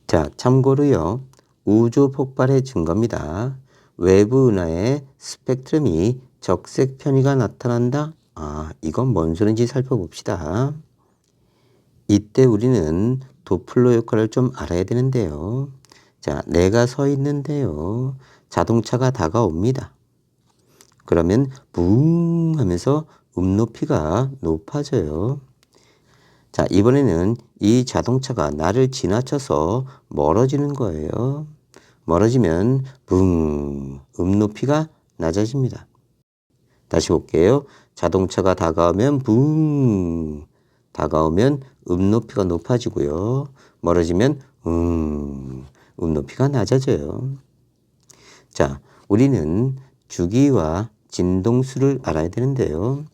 자, 참고로요. 우주 폭발의 증거입니다. 외부 은하의 스펙트럼이 적색 편의가 나타난다? 이건 뭔 소린지 살펴봅시다. 이때 우리는 도플러 효과를 좀 알아야 되는데요. 자, 내가 서 있는데요. 자동차가 다가옵니다. 그러면 붕 하면서 높이가 높아져요. 자, 이번에는 이 자동차가 나를 지나쳐서 멀어지는 거예요. 멀어지면 붕, 높이가 낮아집니다. 다시 볼게요. 자동차가 다가오면 붕, 다가오면 높이가 높아지고요. 멀어지면 높이가 낮아져요. 자, 우리는 주기와 진동수를 알아야 되는데요.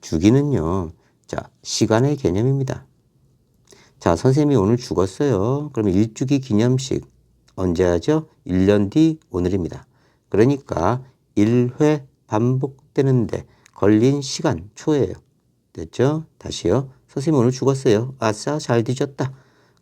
주기는요, 자, 시간의 개념입니다. 자, 선생님이 오늘 죽었어요. 그럼 1주기 기념식 언제 하죠? 1년 뒤 오늘입니다. 그러니까 1회 반복되는데 걸린 시간 초예요. 됐죠? 다시요. 선생님 오늘 죽었어요. 아싸, 잘 뒤졌다.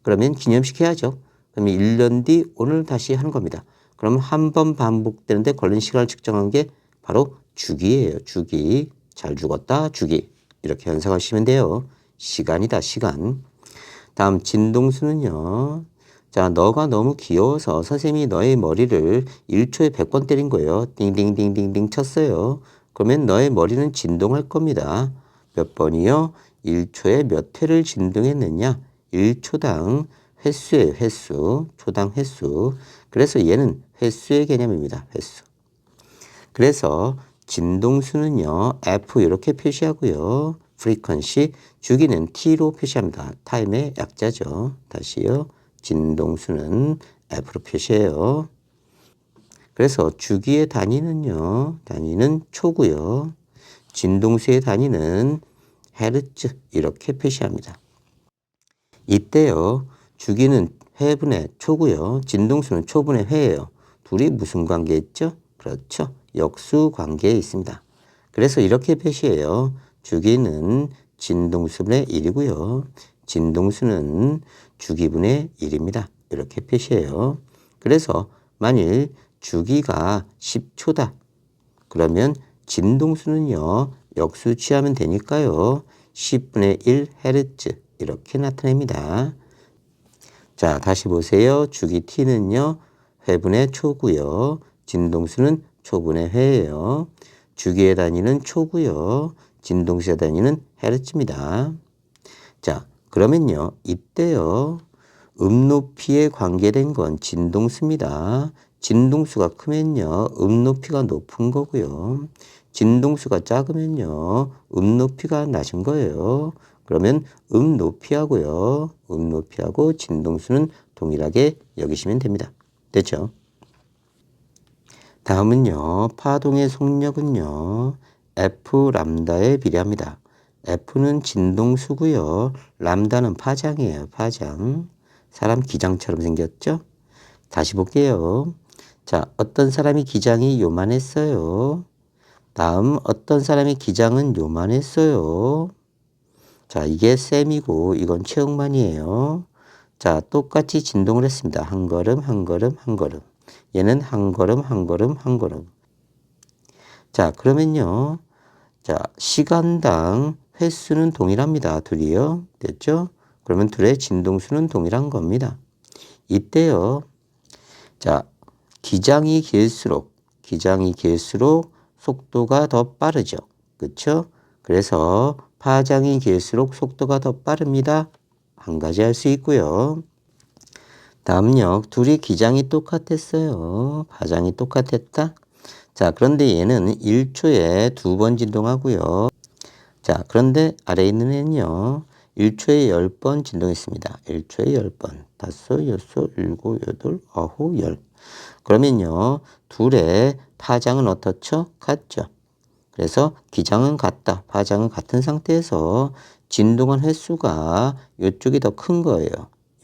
그러면 기념식 해야죠. 그러면 1년 뒤 오늘 다시 하는 겁니다. 그럼 한 번 반복되는데 걸린 시간을 측정한 게 바로 주기예요. 주기. 잘 죽었다. 주기. 이렇게 연상하시면 돼요. 시간이다. 시간. 다음 진동수는요. 자, 너가 너무 귀여워서 선생님이 너의 머리를 1초에 100번 때린 거예요. 띵띵띵띵띵 쳤어요. 그러면 너의 머리는 진동할 겁니다. 몇 번이요? 1초에 몇 회를 진동했느냐? 1초당 횟수예요. 횟수. 초당 횟수. 그래서 얘는 횟수의 개념입니다. 횟수. 그래서 진동수는요. F 이렇게 표시하고요. frequency 주기는 T로 표시합니다. 타임의 약자죠. 다시요. 진동수는 F로 표시해요. 그래서 주기의 단위는요. 단위는 초고요. 진동수의 단위는 헤르츠 이렇게 표시합니다. 이때요. 주기는 회분의 초고요. 진동수는 초분의 회예요. 둘이 무슨 관계에 있죠? 그렇죠. 역수 관계에 있습니다. 그래서 이렇게 표시해요. 주기는 진동수분의 1이고요. 진동수는 주기분의 1입니다. 이렇게 표시해요. 그래서 만일 주기가 10초다. 그러면 진동수는요. 역수 취하면 되니까요. 10분의 1 헤르츠 이렇게 나타냅니다. 자, 다시 보세요. 주기 T는요. 회분의 초고요. 진동수는 초분의 회예요. 주기의 단위는 초고요. 진동수의 단위는 헤르츠입니다. 자, 그러면요. 이때요. 높이에 관계된 건 진동수입니다. 진동수가 크면요. 높이가 높은 거고요. 진동수가 작으면요. 높이가 낮은 거예요. 그러면 높이하고요. 높이하고 진동수는 동일하게 여기시면 됩니다. 됐죠? 다음은요. 파동의 속력은요. F 람다에 비례합니다. F는 진동수고요. 람다는 파장이에요. 파장. 사람 기장처럼 생겼죠? 다시 볼게요. 자, 어떤 사람이 기장이 요만했어요. 다음 어떤 사람의 기장은 요만했어요. 자, 이게 셈이고 이건 최응만이에요. 자, 똑같이 진동을 했습니다. 한 걸음, 한 걸음, 한 걸음. 얘는 한 걸음, 한 걸음, 한 걸음. 자, 그러면요. 자, 시간당 횟수는 동일합니다. 둘이요. 됐죠? 그러면 둘의 진동수는 동일한 겁니다. 이때요. 자, 기장이 길수록 속도가 더 빠르죠. 그렇죠? 그래서 파장이 길수록 속도가 더 빠릅니다. 한 가지 할 수 있고요. 다음요. 둘이 기장이 똑같았어요. 파장이 똑같았다. 자, 그런데 얘는 1초에 2번 진동하고요. 자, 그런데 아래에 있는 애는요. 1초에 10번 진동했습니다. 1초에 10번. 5, 6, 7, 8, 9, 10. 그러면요. 둘의 파장은 어떻죠? 같죠. 그래서 기장은 같다. 파장은 같은 상태에서 진동한 횟수가 이쪽이 더 큰 거예요.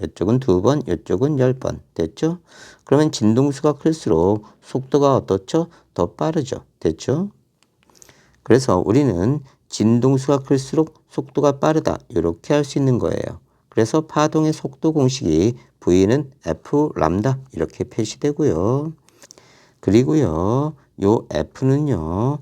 이쪽은 2번, 이쪽은 10번. 됐죠? 그러면 진동수가 클수록 속도가 어떻죠? 더 빠르죠. 됐죠? 그래서 우리는 진동수가 클수록 속도가 빠르다. 이렇게 할 수 있는 거예요. 그래서 파동의 속도 공식이 V는 F 람다 이렇게 표시되고요. 그리고요, 요 F는요,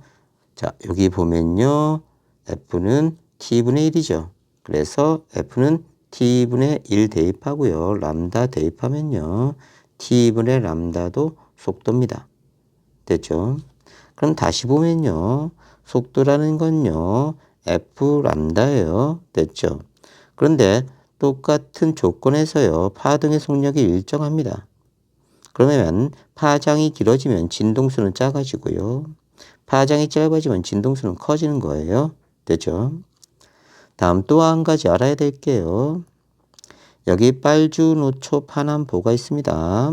자, 여기 보면요, F는 T분의 1이죠. 그래서 F는 T분의 1 대입하고요. 람다 대입하면요, T분의 람다도 속도입니다. 됐죠? 그럼 다시 보면요, 속도라는 건요, F 람다예요. 됐죠? 그런데 똑같은 조건에서요, 파동의 속력이 일정합니다. 그러면 파장이 길어지면 진동수는 작아지고요. 파장이 짧아지면 진동수는 커지는 거예요. 됐죠? 다음 또 한 가지 알아야 될 게요. 여기 빨주, 노초, 파남, 보가 있습니다.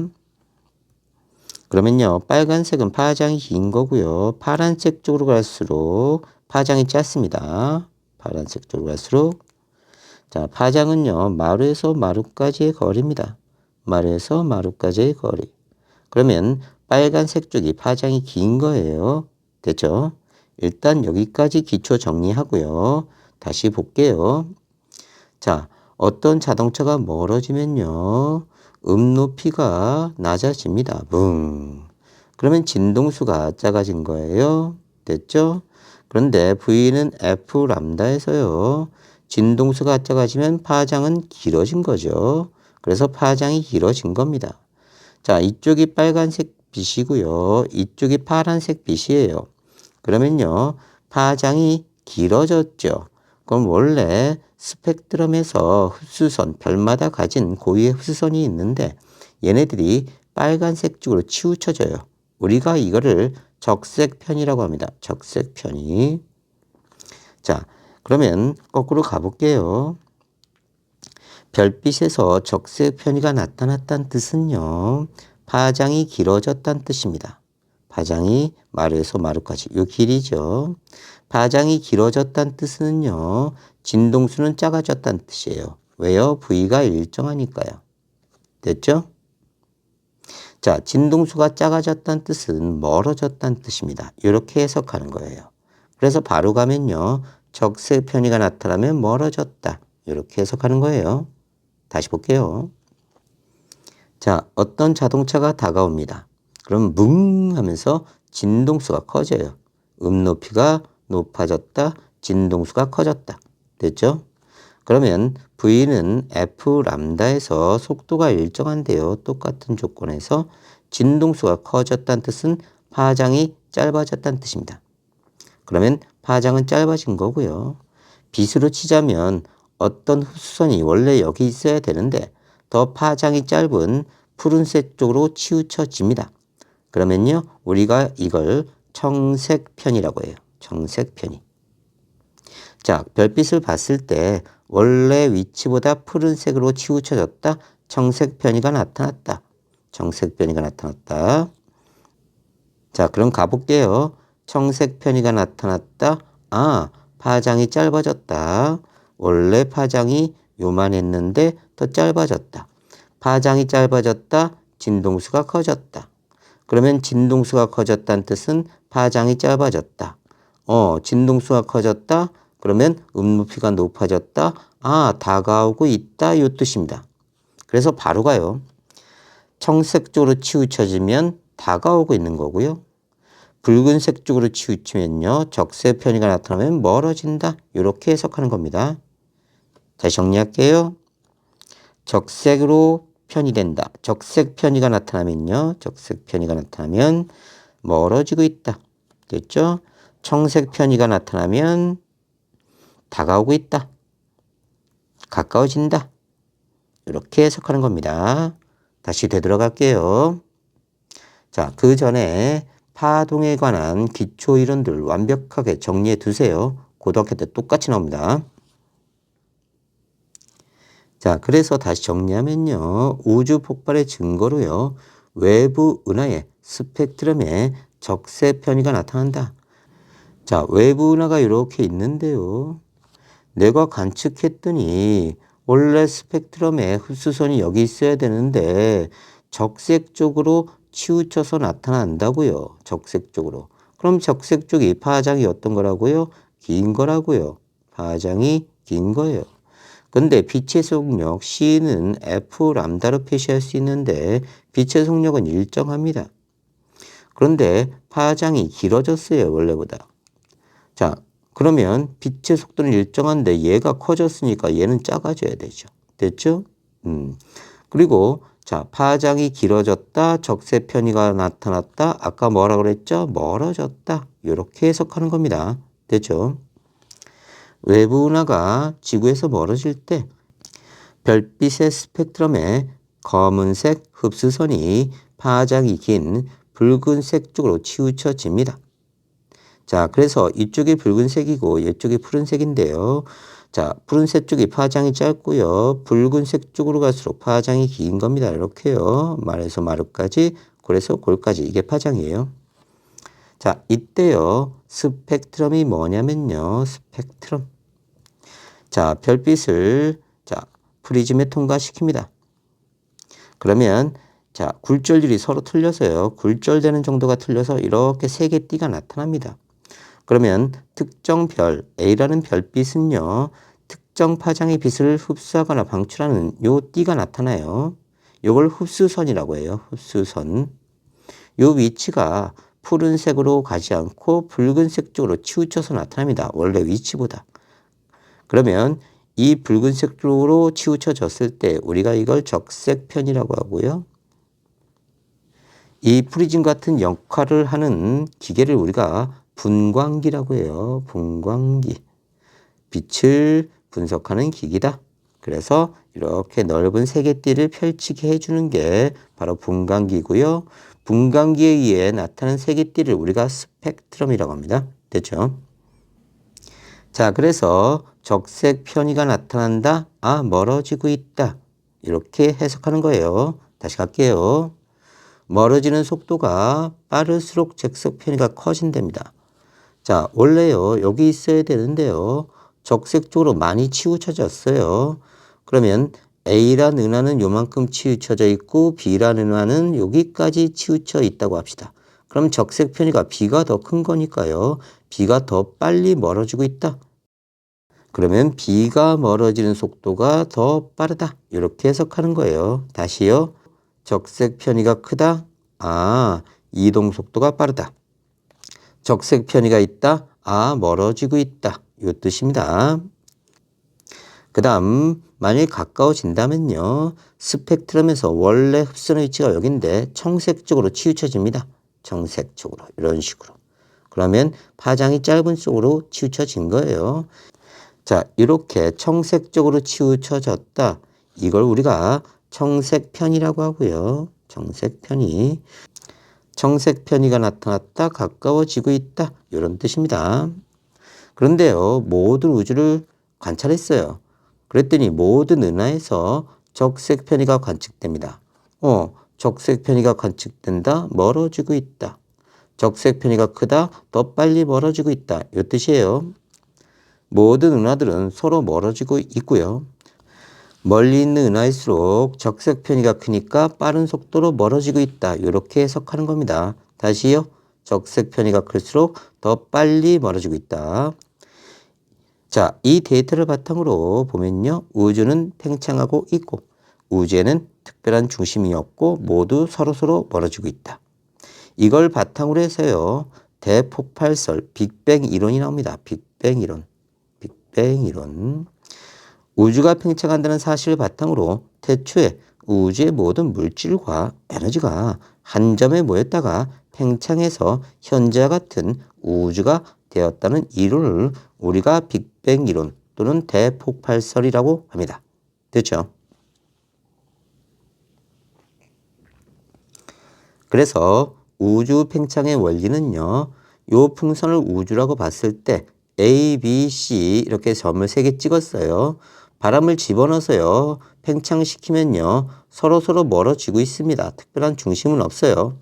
그러면요, 빨간색은 파장이 긴 거고요. 파란색 쪽으로 갈수록 파장이 짧습니다. 파란색 쪽으로 갈수록. 자, 파장은요, 마루에서 마루까지의 거리입니다. 마루에서 마루까지의 거리. 그러면 빨간색 쪽이 파장이 긴 거예요. 됐죠? 일단 여기까지 기초 정리하고요. 다시 볼게요. 자, 어떤 자동차가 멀어지면요, 높이가 낮아집니다. 붕. 그러면 진동수가 작아진 거예요. 됐죠? 그런데 V는 F 람다에서요, 진동수가 작아지면 파장은 길어진 거죠. 그래서 파장이 길어진 겁니다. 자, 이쪽이 빨간색 빛이고요. 이쪽이 파란색 빛이에요. 그러면요, 파장이 길어졌죠. 그럼 원래 스펙트럼에서 흡수선, 별마다 가진 고유의 흡수선이 있는데 얘네들이 빨간색 쪽으로 치우쳐져요. 우리가 이거를 적색편이라고 합니다. 적색편이. 자, 그러면 거꾸로 가볼게요. 별빛에서 적색 편의가 나타났다는 뜻은요, 파장이 길어졌다는 뜻입니다. 파장이 마루에서 마루까지 요 길이죠. 파장이 길어졌다는 뜻은요, 진동수는 작아졌다는 뜻이에요. 왜요? V가 일정하니까요. 됐죠? 자, 진동수가 작아졌다는 뜻은 멀어졌다는 뜻입니다. 이렇게 해석하는 거예요. 그래서 바로 가면요, 적색 편의가 나타나면 멀어졌다. 이렇게 해석하는 거예요. 다시 볼게요. 자, 어떤 자동차가 다가옵니다. 그럼 뭉 하면서 진동수가 커져요. 높이가 높아졌다. 진동수가 커졌다. 됐죠? 그러면 V는 F 람다에서 속도가 일정한데요. 똑같은 조건에서 진동수가 커졌다는 뜻은 파장이 짧아졌다는 뜻입니다. 그러면 파장은 짧아진 거고요. 빛으로 치자면 어떤 흡수선이 원래 여기 있어야 되는데 더 파장이 짧은 푸른색 쪽으로 치우쳐집니다. 그러면요, 우리가 이걸 청색편이라고 해요. 청색편이. 자, 별빛을 봤을 때 원래 위치보다 푸른색으로 치우쳐졌다. 청색편이가 나타났다. 청색편이가 나타났다. 자, 그럼 가볼게요. 청색편이가 나타났다. 아, 파장이 짧아졌다. 원래 파장이 요만했는데 더 짧아졌다. 파장이 짧아졌다. 진동수가 커졌다. 그러면 진동수가 커졌다는 뜻은 파장이 짧아졌다. 진동수가 커졌다. 그러면 높이가 높아졌다. 아, 다가오고 있다. 이 뜻입니다. 그래서 바로 가요. 청색 쪽으로 치우쳐지면 다가오고 있는 거고요. 붉은색 쪽으로 치우치면요, 적색 편의가 나타나면 멀어진다. 이렇게 해석하는 겁니다. 다시 정리할게요. 적색으로 편의된다. 적색 편의가 나타나면요, 적색 편의가 나타나면 멀어지고 있다. 됐죠? 청색 편의가 나타나면 다가오고 있다. 가까워진다. 이렇게 해석하는 겁니다. 다시 되돌아갈게요. 자, 그 전에 파동에 관한 기초 이론들 완벽하게 정리해 두세요. 고등학교 때 똑같이 나옵니다. 자, 그래서 다시 정리하면요. 우주 폭발의 증거로요. 외부 은하의 스펙트럼에 적색 편의가 나타난다. 자, 외부 은하가 이렇게 있는데요. 내가 관측했더니 원래 스펙트럼에 흡수선이 여기 있어야 되는데 적색 쪽으로 치우쳐서 나타난다고요. 적색 쪽으로. 그럼 적색 쪽이 파장이 어떤 거라고요? 긴 거라고요. 파장이 긴 거예요. 근데 빛의 속력 C는 F 람다로 표시할 수 있는데 빛의 속력은 일정합니다. 그런데 파장이 길어졌어요, 원래보다. 자, 그러면 빛의 속도는 일정한데 얘가 커졌으니까 얘는 작아져야 되죠. 됐죠? 그리고 자, 파장이 길어졌다, 적세 편의가 나타났다. 아까 뭐라 그랬죠? 멀어졌다. 이렇게 해석하는 겁니다. 됐죠? 외부 은하가 지구에서 멀어질 때 별빛의 스펙트럼에 검은색 흡수선이 파장이 긴 붉은색 쪽으로 치우쳐집니다. 자, 그래서 이쪽이 붉은색이고 이쪽이 푸른색인데요. 자, 푸른색 쪽이 파장이 짧고요. 붉은색 쪽으로 갈수록 파장이 긴 겁니다. 이렇게요. 말에서 마루까지, 골에서 골까지 이게 파장이에요. 자, 이때요. 스펙트럼이 뭐냐면요. 스펙트럼. 자, 별빛을 자, 프리즘에 통과시킵니다. 그러면 자, 굴절률이 서로 틀려서요. 굴절되는 정도가 틀려서 이렇게 세 개 띠가 나타납니다. 그러면 특정 별 A라는 별빛은요. 특정 파장의 빛을 흡수하거나 방출하는 요 띠가 나타나요. 요걸 흡수선이라고 해요. 흡수선. 요 위치가 푸른색으로 가지 않고 붉은색 쪽으로 치우쳐서 나타납니다. 원래 위치보다. 그러면 이 붉은색 쪽으로 치우쳐졌을 때 우리가 이걸 적색편이라고 하고요. 이 프리즘 같은 역할을 하는 기계를 우리가 분광기라고 해요. 분광기. 빛을 분석하는 기기다. 그래서 이렇게 넓은 세계띠를 펼치게 해주는 게 바로 분광기고요. 분광기에 의해 나타나는 세계띠를 우리가 스펙트럼이라고 합니다. 됐죠? 자, 그래서 적색 편의가 나타난다. 아, 멀어지고 있다. 이렇게 해석하는 거예요. 다시 갈게요. 멀어지는 속도가 빠를수록 적색 편의가 커진답니다. 자, 원래요. 여기 있어야 되는데요. 적색 쪽으로 많이 치우쳐졌어요. 그러면 A란 은하는 요만큼 치우쳐져 있고 B란 은하는 여기까지 치우쳐 있다고 합시다. 그럼 적색 편의가 B가 더 큰 거니까요. B가 더 빨리 멀어지고 있다. 그러면 B가 멀어지는 속도가 더 빠르다. 이렇게 해석하는 거예요. 다시요. 적색 편의가 크다. 아, 이동 속도가 빠르다. 적색 편의가 있다. 아, 멀어지고 있다. 이 뜻입니다. 그 다음 만일 가까워진다면요. 스펙트럼에서 원래 흡수의 위치가 여기인데 청색 쪽으로 치우쳐집니다. 청색 쪽으로 이런 식으로. 그러면 파장이 짧은 쪽으로 치우쳐진 거예요. 자, 이렇게 청색 쪽으로 치우쳐졌다. 이걸 우리가 청색편이라고 하고요. 청색편이. 청색 편의가 나타났다. 가까워지고 있다. 이런 뜻입니다. 그런데요. 모든 우주를 관찰했어요. 그랬더니 모든 은하에서 적색 편의가 관측됩니다. 적색 편의가 관측된다. 멀어지고 있다. 적색 편의가 크다. 더 빨리 멀어지고 있다. 이 뜻이에요. 모든 은하들은 서로 멀어지고 있고요. 멀리 있는 은하일수록 적색 편의가 크니까 빠른 속도로 멀어지고 있다. 이렇게 해석하는 겁니다. 다시요. 적색 편의가 클수록 더 빨리 멀어지고 있다. 자, 이 데이터를 바탕으로 보면요. 우주는 팽창하고 있고 우주에는 특별한 중심이 없고 모두 서로서로 멀어지고 있다. 이걸 바탕으로 해서요. 대폭발설, 빅뱅 이론이 나옵니다. 빅뱅 이론. 빅뱅 이론. 우주가 팽창한다는 사실을 바탕으로 태초에 우주의 모든 물질과 에너지가 한 점에 모였다가 팽창해서 현재와 같은 우주가 되었다는 이론을 우리가 빅뱅 이론 또는 대폭발설이라고 합니다. 됐죠? 그래서 우주 팽창의 원리는요. 요 풍선을 우주라고 봤을 때 A, B, C 이렇게 점을 3개 찍었어요. 바람을 집어넣어서요. 팽창시키면요. 서로서로 멀어지고 있습니다. 특별한 중심은 없어요.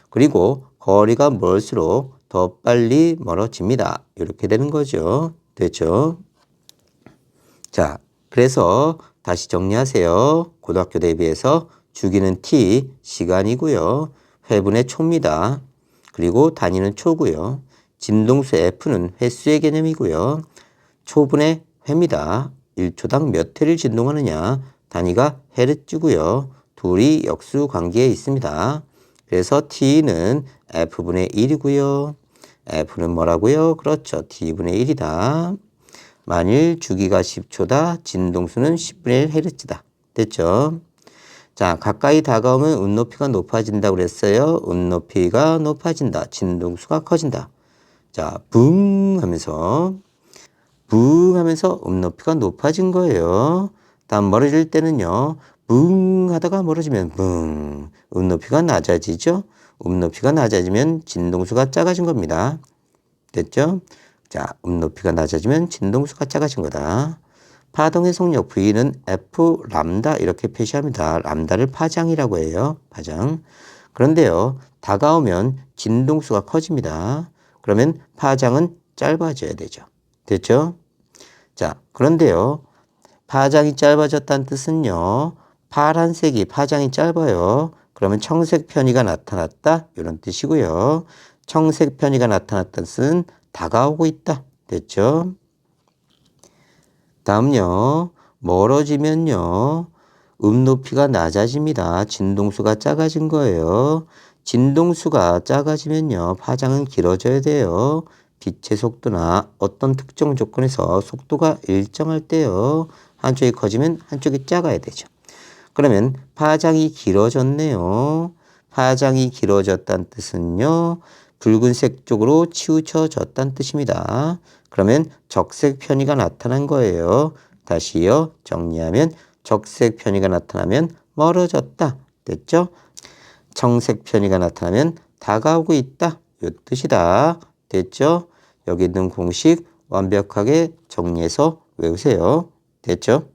그리고 거리가 멀수록 더 빨리 멀어집니다. 이렇게 되는 거죠. 됐죠? 자, 그래서 다시 정리하세요. 고등학교 대비해서 주기는 t, 시간이고요. 회분의 초입니다. 그리고 단위는 초고요. 진동수 f는 횟수의 개념이고요. 초분의 회입니다. 1초당 몇 회를 진동하느냐? 단위가 헤르츠고요. 둘이 역수 관계에 있습니다. 그래서 T는 F분의 1이고요. F는 뭐라고요? 그렇죠. T분의 1이다. 만일 주기가 10초다. 진동수는 10분의 1Hz다. 됐죠? 자, 가까이 다가오면 운높이가 높아진다고 그랬어요. 운높이가 높아진다. 진동수가 커진다. 자, 붕 하면서 운높이가 높아진 거예요. 다음 멀어질 때는요. 붕 하다가 멀어지면 붕. 운높이가 낮아지죠. 운높이가 낮아지면 진동수가 작아진 겁니다. 됐죠? 자, 높이가 낮아지면 진동수가 작아진 거다. 파동의 속력 V는 F 람다 이렇게 표시합니다. 람다를 파장이라고 해요. 파장. 그런데요. 다가오면 진동수가 커집니다. 그러면 파장은 짧아져야 되죠. 됐죠? 자, 그런데요. 파장이 짧아졌다는 뜻은요. 파란색이 파장이 짧아요. 그러면 청색 편의가 나타났다. 이런 뜻이고요. 청색 편의가 나타났다는 뜻은 다가오고 있다. 됐죠? 다음요. 멀어지면요. 높이가 낮아집니다. 진동수가 작아진 거예요. 진동수가 작아지면요. 파장은 길어져야 돼요. 빛의 속도나 어떤 특정 조건에서 속도가 일정할 때요. 한쪽이 커지면 한쪽이 작아야 되죠. 그러면 파장이 길어졌네요. 파장이 길어졌다는 뜻은요. 붉은색 쪽으로 치우쳐졌다는 뜻입니다. 그러면 적색 편의가 나타난 거예요. 다시요. 정리하면 적색 편의가 나타나면 멀어졌다. 됐죠? 청색 편의가 나타나면 다가오고 있다. 이 뜻이다. 됐죠? 여기 있는 공식 완벽하게 정리해서 외우세요. 됐죠?